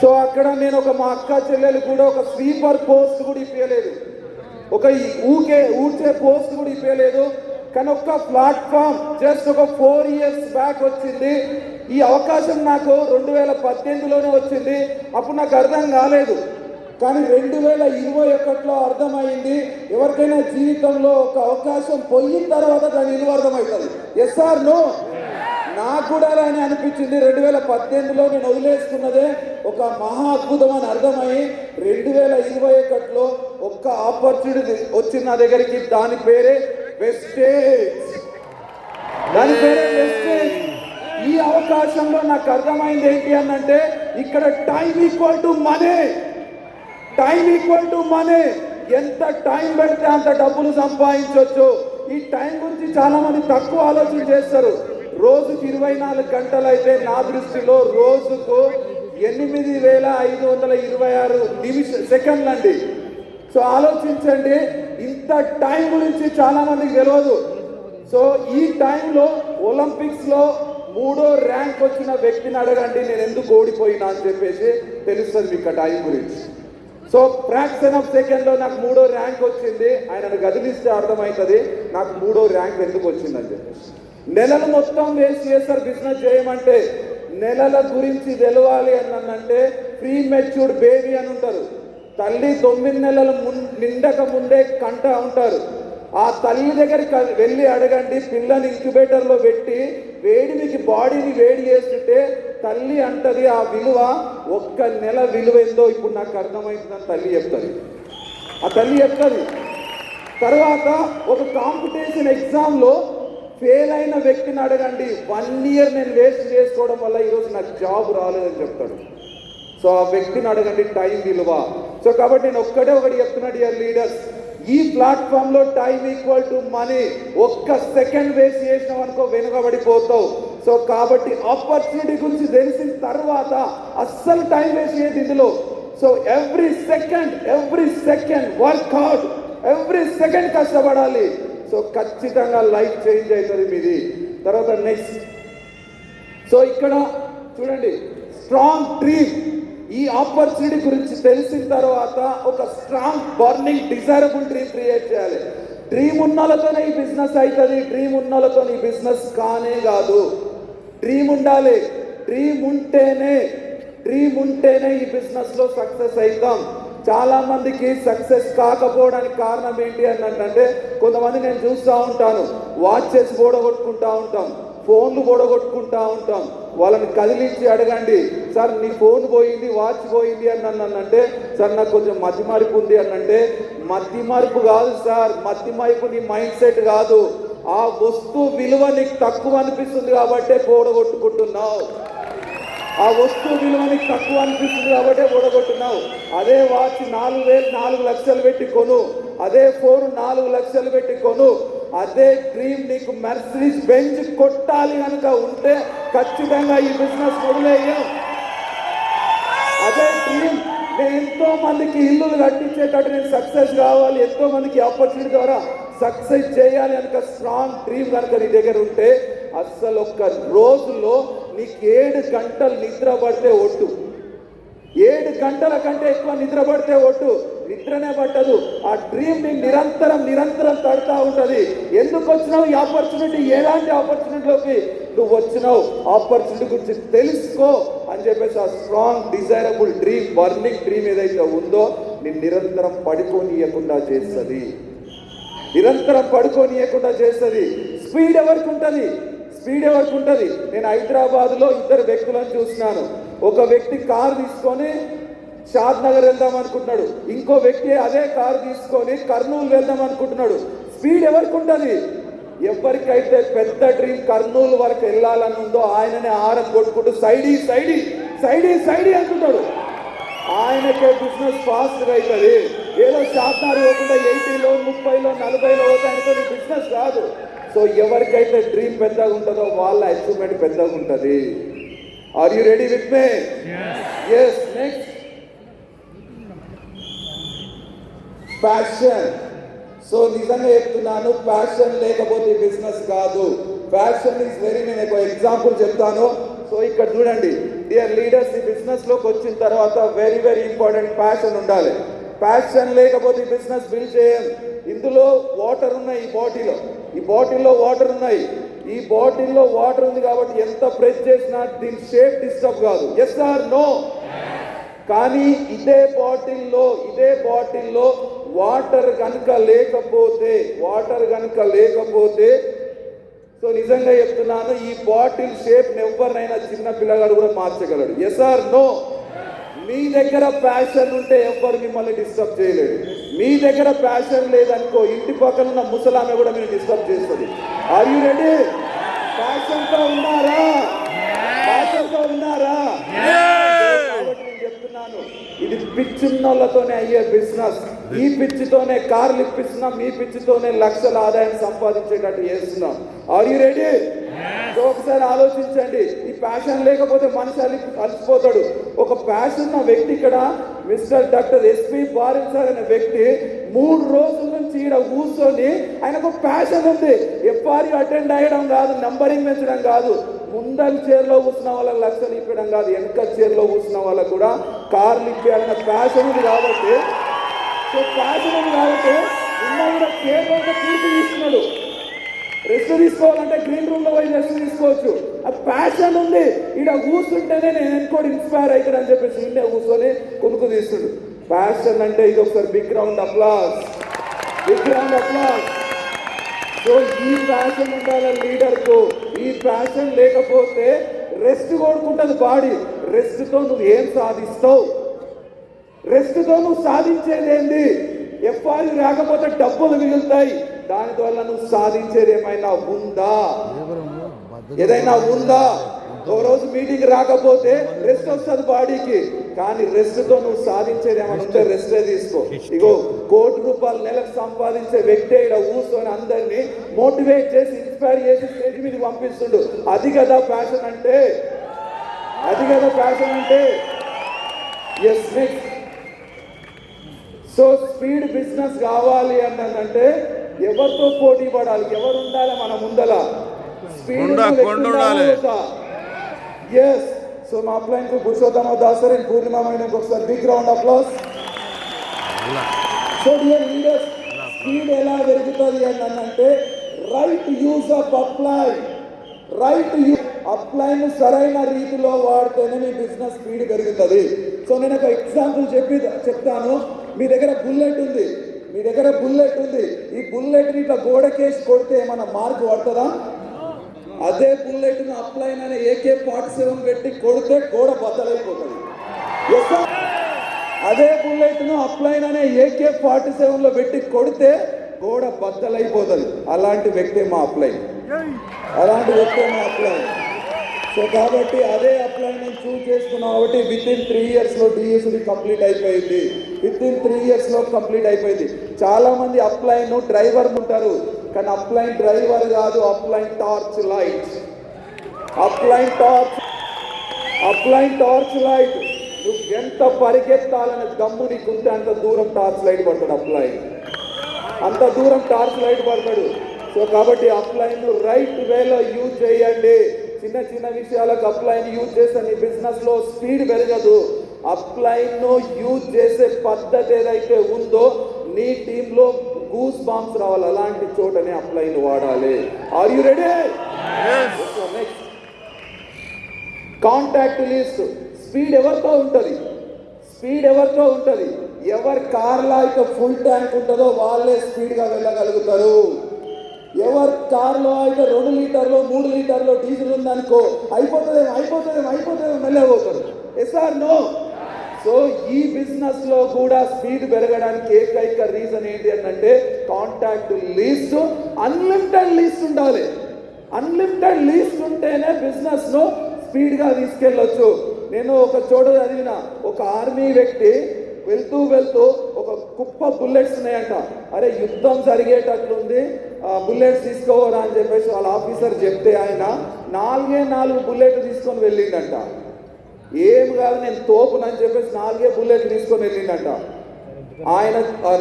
So అక్కడ నేను మా అక్క చెల్లెలు కూడా ఒక స్వీపర్ పోస్ట్ కూడా ఇప్పలేదు, ఒక ఊడ్చే పోస్ట్ కూడా ఇప్పలేదు. కానీ ఒక్క ప్లాట్ఫామ్ జస్ట్ ఒక 4 years బ్యాక్ వచ్చింది. ఈ అవకాశం నాకు 2018లోనే వచ్చింది. అప్పుడు నాకు అర్థం కాలేదు. కానీ 2021లో అర్థమైంది. ఎవరికైనా జీవితంలో ఒక అవకాశం పోయిన తర్వాత దాని విలువ అర్థమవుతుంది. Yes or no? నాకు కూడా అని అనిపించింది. 2018లో నేను వదిలేసుకున్నదే ఒక మహా అద్భుతం అని అర్థమయ్యి 2021లో ఒక్క ఆపర్చునిటీ వచ్చింది నా దగ్గరికి. దాని పేరే వెస్టేజ్. దాని పేరే వెస్టేజ్. ఈ అవకాశంలో నాకు అర్థమైంది ఏంటి అనంటే, ఇక్కడ time equal to money. Time equal to money. ఎంత టైం పెడితే అంత డబ్బులు సంపాదించవచ్చు. ఈ టైం గురించి చాలా మంది తక్కువ ఆలోచన చేస్తారు. రోజుకి 24 గంటలు అయితే నా దృష్టిలో రోజుకు 8526 సెకండ్లు అండి. సో ఆలోచించండి, ఇంత టైం గురించి చాలా మందికి తెలియదు. సో ఈ టైంలో ఒలింపిక్స్లో 3వ ర్యాంక్ వచ్చిన వ్యక్తిని అడగండి నేను ఎందుకు ఓడిపోయినా అని చెప్పేసి తెలుస్తుంది మీకు టైం గురించి. సో ఫ్రాక్షన్ ఆఫ్ సెకండ్లో నాకు 3వ ర్యాంక్ వచ్చింది. ఆయనను గదిలిస్తే అర్థమవుతుంది నాకు 3వ ర్యాంక్ ఎందుకు వచ్చిందని చెప్పేసి. నెలలు మొత్తం వేస్ట్ చేస్తారు బిజినెస్ చేయమంటే. నెలల గురించి తెలవాలి అనంటే ప్రీ మెచ్యూర్డ్ బేబీ అని ఉంటారు. తల్లి 9 నెలల నిండక ముందే కంట ఉంటారు. ఆ తల్లి దగ్గరికి వెళ్ళి అడగండి, పిల్లని ఇంక్యుబేటర్లో పెట్టి మీకు బాడీని వేడి చేస్తుంటే తల్లి అంటది ఆ విలువ 1 నెల విలువ ఏందో ఇప్పుడు నాకు అర్థమవుతుందని తల్లి చెప్తుంది. ఆ తల్లి చెప్తుంది. తర్వాత ఒక కాంపిటీషన్ ఎగ్జామ్లో ఫెయిల్ అయిన వ్యక్తిని అడగండి, 1 year నేను వేస్ట్ చేసుకోవడం వల్ల ఈరోజు నాకు జాబ్ రాలేదని చెప్తాడు. సో ఆ వ్యక్తిని అడగండి టైం విలువ. సో కాబట్టి నేను ఒకటి చెప్తున్నా డియర్ లీడర్స్, ఈ ప్లాట్ఫామ్లో time equal to money. 1 second waste చేసినావు అనుకో వెనుకబడిపోతావు. సో కాబట్టి ఆపర్చునిటీ గురించి తెలిసిన తర్వాత అస్సలు టైం వేస్ట్ చేయదు ఇందులో. So every second work hard, every second కష్టపడాలి. సో ఖచ్చితంగా లైఫ్ చేంజ్ అవుతుంది మీది. తర్వాత నెక్స్ట్, సో ఇక్కడ చూడండి, స్ట్రాంగ్ డ్రీమ్. ఈ ఆపర్చునిటీ గురించి తెలిసిన తర్వాత ఒక strong burning desirable dream create చేయాలి. డ్రీమ్ ఉన్నోళ్ళతోనే ఈ బిజినెస్ అవుతుంది. డ్రీమ్ ఉన్నోళ్ళతో ఈ బిజినెస్ కానే కాదు. డ్రీమ్ ఉండాలి. డ్రీమ్ ఉంటేనే ఈ బిజినెస్లో సక్సెస్ అవుతాం. చాలా మందికి సక్సెస్ కాకపోవడానికి కారణం ఏంటి అంటే, కొంతమంది నేను చూస్తూ ఉంటాను, వాచెస్ పోడగొట్టుకుంటా ఉంటాం, ఫోన్లు పోడగొట్టుకుంటా ఉంటాం. వాళ్ళని కదిలించి అడగండి, సార్ నీ ఫోన్ పోయింది, వాచ్ పోయింది అంటే, సార్ నాకు కొంచెం మతి మార్పు ఉంది అంటే, మతి మార్పు కాదు సార్, మతి మార్పు నీ మైండ్ సెట్ కాదు. ఆ వస్తువు విలువ నీకు తక్కువ అనిపిస్తుంది కాబట్టే పోడగొట్టుకుంటున్నావు. ఆ వస్తువు విలువ నీకు తక్కువ అనిపిస్తుంది కాబట్టే ఓడగొట్టున్నావు. అదే వాచ్ 4 లక్షలు పెట్టి కొను, అదే ఫోన్ 4 లక్షలు పెట్టి కొను. అదే డ్రీమ్ నీకు మెర్సిడీస్ బెంజ్ కొట్టాలి కనుక ఉంటే ఖచ్చితంగా ఈ బిజినెస్ మొదలయ్యాం. అదే డ్రీమ్, నేను ఎంతో మందికి ఇల్లులు కట్టించేటట్టు నేను సక్సెస్ కావాలి, ఎంతో మందికి ఆపర్చునిటీ ద్వారా సక్సెస్ చేయాలి కనుక స్ట్రాంగ్ డ్రీమ్ కనుక నీ దగ్గర ఉంటే అస్సలు 1 రోజులో నీకు 7 గంటలు నిద్ర పడితే ఒట్టు. 7 గంటల కంటే ఎక్కువ నిద్ర పడితే ఒట్టు. నిద్రనే పట్టదు. ఆ డ్రీమ్ ని నిరంతరం తడుతూ ఉంటుంది. ఎందుకు వచ్చినావు ఈ ఆపర్చునిటీ, ఎలాంటి ఆపర్చునిటీలోకి నువ్వు వచ్చినావు, ఆపర్చునిటీ గురించి తెలుసుకో అని చెప్పేసి ఆ strong desirable dream, burning dream ఏదైతే ఉందో నేను నిరంతరం పడుకోనియకుండా చేస్తుంది. స్పీడ్ ఎవరికి ఉంటుంది? నేను హైదరాబాద్లో 2 వ్యక్తులను చూసినాను. ఒక వ్యక్తి కారు తీసుకొని షాద్ నగర్ వెళ్దాం అనుకుంటున్నాడు, ఇంకో వ్యక్తి అదే కారు తీసుకొని కర్నూలు వెళ్దాం అనుకుంటున్నాడు. స్పీడ్ ఎవరికి ఉంటుంది? ఎవరికైతే పెద్ద డ్రీమ్ కర్నూలు వరకు వెళ్ళాలని ఉందో ఆయననే ఆరం కొట్టుకుంటూ సైడీ అంటున్నాడు. ఆయనకే బిజినెస్ ఫాస్ట్గా అవుతుంది. ఏదో షాద్నగర్ పోకుండా 80లో 30లో 40లో పోతానితో బిజినెస్ కాదు. సో ఎవరికైతే డ్రీమ్ పెద్దగా ఉంటుందో వాళ్ళ అచీవ్మెంట్ పెద్దగా ఉంటుంది. Are you ready with me? yes. Next, passion. So నిజంగా చెప్తున్నాను, ప్యాషన్ లేకపోతే బిజినెస్ కాదు. ప్యాషన్ ఈజ్ వెరీ, నేను ఒక ఎగ్జాంపుల్ చెప్తాను. సో ఇక్కడ చూడండి, డియర్ లీడర్స్, ఈ బిజినెస్లోకి వచ్చిన తర్వాత వెరీ వెరీ ఇంపార్టెంట్ ప్యాషన్ ఉండాలి. ప్యాషన్ లేకపోతే ఈ బిజినెస్ బిల్డ్ చేయం. ఇందులో వాటర్ ఉన్నాయి, ఈ బాటిల్లో వాటర్ ఉన్నాయి. ఈ బాటిల్లో వాటర్ ఉంది కాబట్టి ఎంత ప్రెస్ చేసినా దీని షేప్ డిస్టర్బ్ కాదు. Yes or no? కానీ ఇదే బాటిల్లో వాటర్ కనుక లేకపోతే సో నిజంగా చెప్తున్నాను, ఈ బాటిల్ షేప్ ఎవరినైనా చిన్న పిల్లగాడు కూడా మార్చగలడు. Yes or no? మీ దగ్గర ప్యాషన్ ఉంటే ఎవ్వరు మిమ్మల్ని డిస్టర్బ్ చేయలేడు. మీ దగ్గర ప్యాషన్ లేదనుకో, ఇంటి పక్కన ఉన్న ముసలామె కూడా మీరు డిస్టర్బ్ చేస్తుంది. Are you ready? ప్యాషన్తో ఉన్నారా? కాబట్టి నేను చెప్తున్నాను, ఇది పిచ్చున్నోళ్ళతోనే అయ్యే బిజినెస్. ఈ పిచ్చితోనే కార్లు ఇప్పిస్తున్నాం, మీ పిచ్చితోనే లక్షల ఆదాయం సంపాదించేటట్టు చేస్తున్నాం. Are you ready? సో ఒకసారి ఆలోచించండి. ఈ ప్యాషన్ లేకపోతే మనిషి అలసిపోతాడు. ఒక ప్యాషన్ ఉన్న వ్యక్తి, ఇక్కడ మిస్టర్ డాక్టర్ ఎస్పి బారిన్ సార్ అనే వ్యక్తి 3 రోజుల నుంచి ఇక్కడ కూర్చొని, ఆయనకు ప్యాషన్ ఉంది. ఎఫ్ఆర్యూ అటెండ్ అయ్యడం కాదు, నంబరింగ్ పెంచడం కాదు, ముందర చైర్లో కూర్చున్న వాళ్ళకి లక్షలు ఇప్పడం కాదు, వెనక చైర్లో కూర్చున్న వాళ్ళకు కూడా కార్లు ఇప్పాలన్న ప్యాషన్ ఉంది. కాబట్టి నిన్న కూడా చైర్లో తీర్పు తీసుకున్నాడు. రెస్ట్ తీసుకోవాలంటే గ్రీన్ రూమ్ లో పోయి రెస్ట్ తీసుకోవచ్చు. ఆ ప్యాషన్ ఉంది. ఇక్కడ కూర్చుంటేనే నేను ఎన్కోటి ఇన్స్పైర్ అవుతాడు అని చెప్పేసి ఇండియా కూర్చొని కొనుక్కు తీస్తుడు. ప్యాషన్ అంటే ఇది ఒకసారి బిగ్ రౌండ్ అప్లాస్. సో ఈ ప్యాషన్ ఉండాలి లీడర్కు. ఈ ప్యాషన్ లేకపోతే రెస్ట్ కోరుకుంటుంది బాడీ. రెస్ట్తో నువ్వు ఏం సాధిస్తావు? రెస్ట్తో నువ్వు సాధించేది ఏంది? ఎఫ్ఆర్యూ రాకపోతే డబ్బులు మిగులుతాయి. దానివల్ల నువ్వు సాధించేది ఏదైనా ఉందా? ఓ రోజు మీటింగ్ రాకపోతే రెస్ట్ వస్తుంది బాడీకి, కానీ రెస్ట్తో నువ్వు సాధించేది ఏమైనా ఉంటే రెస్టే తీసుకో. ఇగో ₹1 కోటి నెలకు సంపాదించే వ్యక్తి ఇక్కడ కూర్చొని అందరినీ మోటివేట్ చేసి, ఇన్స్పైర్ చేసి స్టేజ్ మీద పంపిస్తుండు. అది కదా ప్యాషన్ అంటే. Yes, next. So speed business కావాలి అన్నదంటే ఎవరితో పోటీ పడాలి? ఎవరు ఉండాలి మన ముందల? స్పీడ్. ఎస్. సో మా upline Purushottam Das sir, Purnima madam ఒకసారి big round applause. So dear leaders, speed ఎలా పెరుగుతుంది అంటే రైట్ యూజ్ ఆఫ్ అప్లైన్ సరైన రీతిలో వాడితేనే మీ బిజినెస్ స్పీడ్ పెరుగుతుంది. సో నేను ఒక ఎగ్జాంపుల్ చెప్తాను. మీ దగ్గర బుల్లెట్ ఉంది. ఈ బుల్లెట్ని ఇట్లా గోడకేసి కొడితే ఏమన్నా మార్క్ పడుతుందా? అదే బుల్లెట్ను అప్లైన్ అనే AK-47 పెట్టి కొడితే గోడ బద్దలైపోతుంది. అదే బుల్లెట్ను అప్లైన్ అనే AK-47లో పెట్టి కొడితే గోడ బద్దలైపోతుంది. అలాంటి వ్యక్తే మా అప్లైన్. సో కాబట్టి అదే అప్లైన్ నేను చూస్ చేసుకున్నాం. కాబట్టి విత్-ఇన్ 3 yearsలో DSD కంప్లీట్ అయిపోయింది. చాలా మంది అప్లైన్ డ్రైవర్ ఉంటారు, కానీ అప్లైన్ డ్రైవర్ కాదు, అప్లైన్ టార్చ్ లైట్. నువ్వు ఎంత పరిగెత్తాలనే దమ్ము నీకుంటే అంత దూరం టార్చ్ లైట్ పడతాడు. సో కాబట్టి అప్లైన్ రైట్ వేలో యూజ్ చేయండి. చిన్న విషయాలకు అప్లైన్ యూజ్ చేస్తే నీ బిజినెస్ లో స్పీడ్ పెరగదు. అప్లైన్ యూజ్ చేసే పద్ధతి ఏదైతే ఉందో, నీ టీంలో గూస్ బాంబ్స్ రావాలి. అలాంటి చోటనే అప్లైన్ వాడాలి. Are you ready? Next, contact list. Speed ఎవరితో ఉంటుంది? ఎవరి కార్లో అయితే ఫుల్ ట్యాంక్ ఉంటుందో వాళ్ళే స్పీడ్గా వెళ్ళగలుగుతారు. ఎవరి కార్లో అయితే 2 లీటర్లు 3 లీటర్లు డీజిల్ ఉందనుకో, అయిపోతుందేమో వెళ్ళబోతారు. Yes or no? సో ఈ బిజినెస్ లో కూడా స్పీడ్ పెరగడానికి ఏకైక రీజన్ ఏంటి అంటే కాంటాక్ట్ లీస్ట్. అన్లిమిటెడ్ లీస్ట్ ఉండాలి. అన్లిమిటెడ్ లీస్ట్ ఉంటేనే బిజినెస్ ను స్పీడ్ గా తీసుకెళ్ళొచ్చు. నేను ఒక చోట చదివిన, ఒక ఆర్మీ వ్యక్తి వెళ్తూ ఒక కుప్ప బుల్లెట్స్ ఉన్నాయంట. అరే యుద్ధం జరిగేటట్లుంది, బుల్లెట్స్ తీసుకోవరా అని చెప్పేసి వాళ్ళ ఆఫీసర్ చెప్తే ఆయన 4 బుల్లెట్లు తీసుకొని వెళ్ళిండంట. ఏం కాదు, నేను తోపునని చెప్పేసి 4 బుల్లెట్లు తీసుకొని వెళ్ళిండంట. ఆయన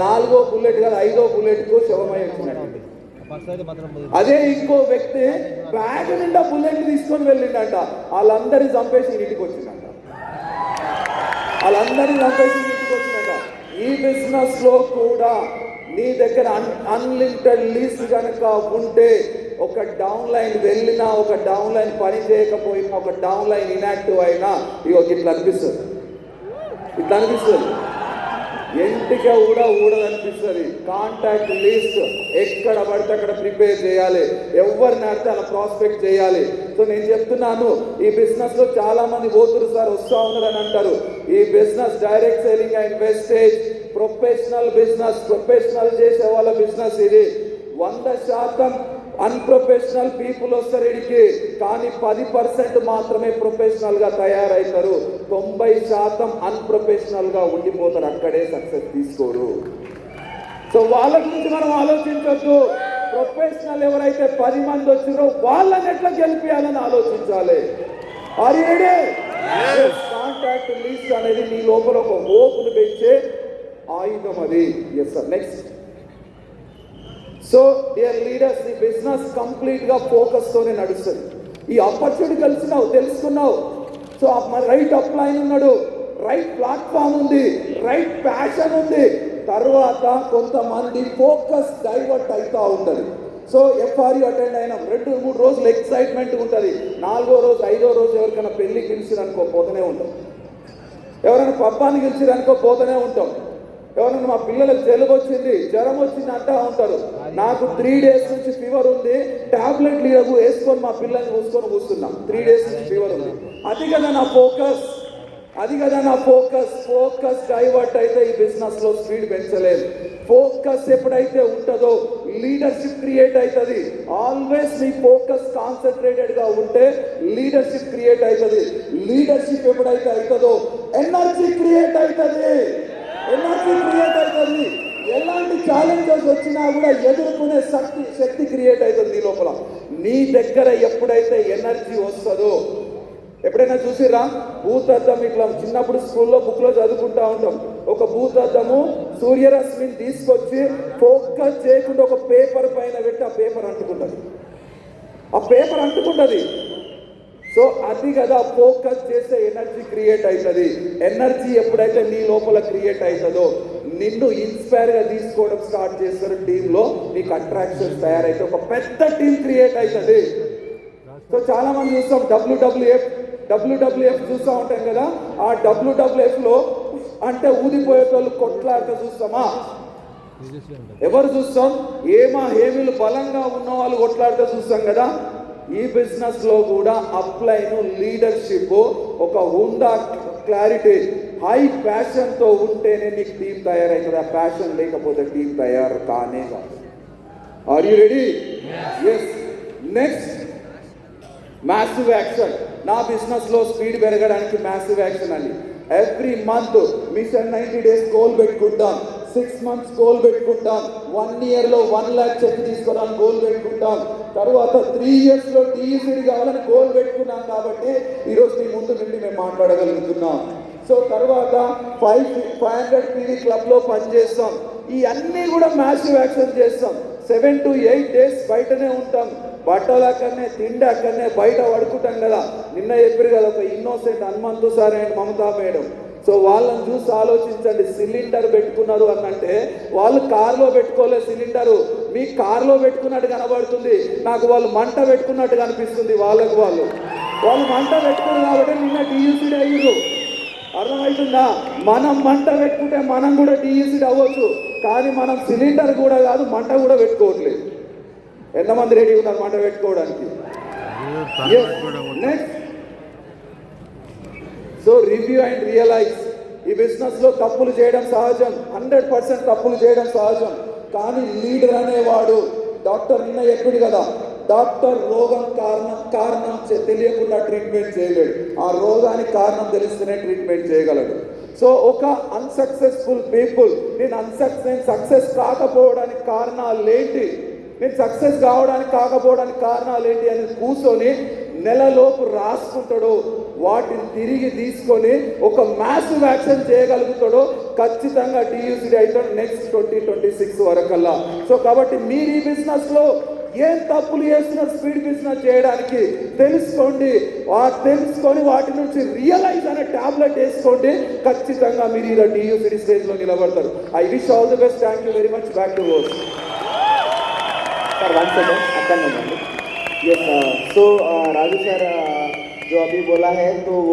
4వ బుల్లెట్ కాదు 5వ బుల్లెట్కు శవమై వచ్చినట్టు. అదే ఇంకో వ్యక్తి బ్యాగ్ నిండా బుల్లెట్ తీసుకొని వెళ్ళిండట, వాళ్ళందరినీ చంపేసి ఇంటికి వచ్చిందంట. ఈ బిజినెస్ లో కూడా నీ దగ్గర అన్లిమిటెడ్ లీజ్ కనుక ఉంటే, ఒక డౌన్ లైన్ వెళ్ళినా, ఒక డౌన్ లైన్ పని చేయకపోయినా, ఒక డౌన్ లైన్ ఇన్యాక్టివ్ అయినా, ఇట్లా అనిపిస్తుంది. ఎంటిక కూడా ఊడదనిపిస్తుంది. కాంటాక్ట్ లిస్ట్ ఎక్కడ పడితే అక్కడ ప్రిపేర్ చేయాలి, ఎవరిని అడితే అలా ప్రాస్పెక్ట్ చేయాలి. సో నేను చెప్తున్నాను, ఈ బిజినెస్ లో చాలా మంది పోతురు సార్, వస్తూ ఉన్నారని అంటారు. ఈ business direct selling and wastage professional business, professional చేసే వాళ్ళ బిజినెస్ ఇది. 100% అన్ప్రొఫెషనల్ పీపుల్ వస్తారు ఇడికి, కానీ 10% మాత్రమే ప్రొఫెషనల్ గా తయారవుతారు. 90% అన్ప్రొఫెషనల్ గా ఉండిపోతారు, అక్కడే సక్సెస్ తీసుకోరు. సో వాళ్ళ గురించి మనం ఆలోచించొద్దు. ప్రొఫెషనల్ ఎవరైతే 10 మంది వచ్చిరో వాళ్ళని ఎట్లా గెలిపియాలని ఆలోచించాలి. కాంటాక్ట్ లిస్ట్ అనేది నీ లోపల ఒక ఓపును పెంచే ఆయుధం అది. Yes sir, next. So dear leaders, ఈ బిజినెస్ కంప్లీట్ గా ఫోకస్ తోనే నడుస్తుంది. ఈ ఆపర్చునిటీ తెలుసుకున్నావు. సో రైట్ అప్లైన్ ఉన్నాడు, రైట్ ప్లాట్ఫామ్ ఉంది, రైట్ ప్యాషన్ ఉంది. తర్వాత కొంతమంది ఫోకస్ డైవర్ట్ అవుతూ ఉంటుంది. సో ఎఫ్ఆర్యూ అటెండ్ అయినాం, 2-3 రోజులు ఎక్సైట్మెంట్ ఉంటుంది. 4వ రోజు 5వ రోజు ఎవరికైనా పెళ్లికి పిలిచిరనుకో పోతూనే ఉంటాం, ఎవరైనా పబ్బానికి పిలిచిరనుకో పోతూనే ఉంటాం. ఎవరైనా మా పిల్లలకు జలుబు వచ్చింది, జ్వరం వచ్చింది అంటూ ఉంటారు. నాకు 3 days నుంచి ఫీవర్ ఉంది, టాబ్లెట్లు వేసుకొని మా పిల్లల్ని చూసుకొని కూర్చున్నాం. 3 days నుంచి ఫీవర్ ఉంది. అది కదా నా ఫోకస్ డైవర్ట్ అయితే ఈ బిజినెస్ లో స్పీడ్ పెంచలేదు. ఫోకస్ ఎప్పుడైతే ఉంటుందో లీడర్షిప్ క్రియేట్ అవుతుంది. ఆల్వేస్ నీ ఫోకస్ కాన్సన్ట్రేటెడ్ గా ఉంటే లీడర్షిప్ క్రియేట్ అవుతుంది. లీడర్షిప్ ఎప్పుడైతే అవుతుందో ఎనర్జీ క్రియేట్ అవుతుంది. ఎలాంటి ఛాలెంజెస్ వచ్చినా కూడా ఎదుర్కొనే శక్తి క్రియేట్ అవుతుంది నీ లోపల. నీ దగ్గర ఎప్పుడైతే ఎనర్జీ వస్తుందో, ఎప్పుడైనా చూసిరా భూతద్దం, ఇట్లా చిన్నప్పుడు స్కూల్లో బుక్లో చదువుకుంటా ఉంటాం. ఒక భూతద్దము సూర్యరశ్మిని తీసుకొచ్చి ఫోకస్ చేయకుండా ఒక పేపర్ పైన పెట్టి ఆ పేపర్ అంటుకుంటుంది. సో అది కదా ఫోకస్ చేసే ఎనర్జీ క్రియేట్ అవుతుంది. ఎనర్జీ ఎప్పుడైతే నీ లోపల క్రియేట్ అవుతుందో నిన్ను ఇన్స్పైర్ గా తీసుకోవడం స్టార్ట్ చేస్తారు. టీంలో నీకు అట్రాక్షన్స్ తయారైతే ఒక పెద్ద టీం క్రియేట్ అవుతుంది. సో చాలా మంది చూస్తాం డబ్ల్యూడబ్ల్యూఎఫ్ చూస్తూ ఉంటాం కదా. ఆ డబ్ల్యూడబ్ల్యూఎఫ్ లో అంటే ఊదిపోయేటోళ్ళు కొట్లాడితే చూస్తామా? ఎవరు చూస్తాం? హేమిలు బలంగా ఉన్న వాళ్ళు కొట్లాడితే చూస్తాం కదా. ఈ బిజినెస్ లో కూడా అప్లైన్ లీడర్షిప్, ఒక హుందా క్లారిటీ, హై ప్యాషన్ తో ఉంటేనే నీకు టీం తయారవుతుంది. ఆ ప్యాషన్ లేకపోతే టీం తయారు కానే కాదు. Are you ready? Yes. Next, massive action. నా బిజినెస్ లో స్పీడ్ పెరగడానికి మ్యాసివ్ యాక్షన్ అండి. Every month mission 90 days goal పెట్టుకుంటాం, 6 months గోల్ పెట్టుకుంటాం, 1 year లో 1 lakh చెక్ తీసుకోవడానికి గోల్ పెట్టుకుంటాం. తర్వాత 3 years లో టీఈసీడీ కావాలని గోల్ పెట్టుకున్నాం. కాబట్టి ఈరోజు మీ ముందు నుండి మేము మాట్లాడగలుగుతున్నాం. సో తర్వాత 500 PV క్లబ్ లో పనిచేస్తాం. ఈ అన్నీ కూడా మ్యాసివ్ యాక్షన్ చేస్తాం. 7 to 8 days బయటనే ఉంటాం. బట్టలు అక్కడనే, తిండి అక్కడనే, బయట పడుకుంటాం కదా. నిన్న చెప్పారు కదా, ఒక innocent Hanumanthu sir and Mamata madam. So వాళ్ళని చూసి ఆలోచించండి. సిలిండర్ పెట్టుకున్నారు అనంటే వాళ్ళు కారులో పెట్టుకోలేదు సిలిండరు, మీ కారులో పెట్టుకున్నట్టు కనబడుతుంది. నాకు వాళ్ళు మంట పెట్టుకున్నట్టు కనిపిస్తుంది. వాళ్ళు మంట పెట్టుకున్నారు కాబట్టి నిన్న టీయూసీడీ అయ్యారు. అర్థమవుతుందా? మనం మంట పెట్టుకుంటే మనం కూడా టీయూసీడీ అవ్వచ్చు, కానీ మనం సిలిండర్ కూడా కాదు, మంట కూడా పెట్టుకోవట్లేదు. ఎంతమంది రెడీ ఉన్నారు మంట పెట్టుకోవడానికి? Next, so review and realise. ఈ బిజినెస్ లో తప్పులు చేయడం సహజం, 100% తప్పులు చేయడం సహజం. కానీ లీడర్ అనేవాడు, డాక్టర్ నిన్న ఎప్పుడు కదా, డాక్టర్ రోగం కారణం తెలియకుండా ట్రీట్మెంట్ చేయలేడు. ఆ రోగానికి కారణం తెలిస్తేనే ట్రీట్మెంట్ చేయగలడు. సో ఒక అన్సక్సెస్ఫుల్ పీపుల్, నేను సక్సెస్ కాకపోవడానికి కారణాలు ఏంటి, నేను సక్సెస్ కాకపోవడానికి కారణాలు ఏంటి అని కూర్చొని నెలలోపు రాసుకుంటాడు. వాటిని తిరిగి తీసుకొని ఒక మ్యాసివ్ యాక్షన్ చేయగలుగుతాడో ఖచ్చితంగా టీయూసీడీ అవుతాడు నెక్స్ట్ 2026 వరకల్లా. సో కాబట్టి మీరు ఈ బిజినెస్లో ఏం తప్పులు చేస్తున్నారు స్పీడ్ బిజినెస్ చేయడానికి తెలుసుకోండి, తెలుసుకొని వాటి నుంచి రియలైజ్ అనే టాబ్లెట్ వేసుకోండి, ఖచ్చితంగా మీరు ఇలా టీయూసీడీ స్టేజ్లో నిలబడతారు. I wish all the best. Thank you very much. Back to work. Sir 1 second अक्कन यस. सो राजू सर जो अभी बोला है तो वो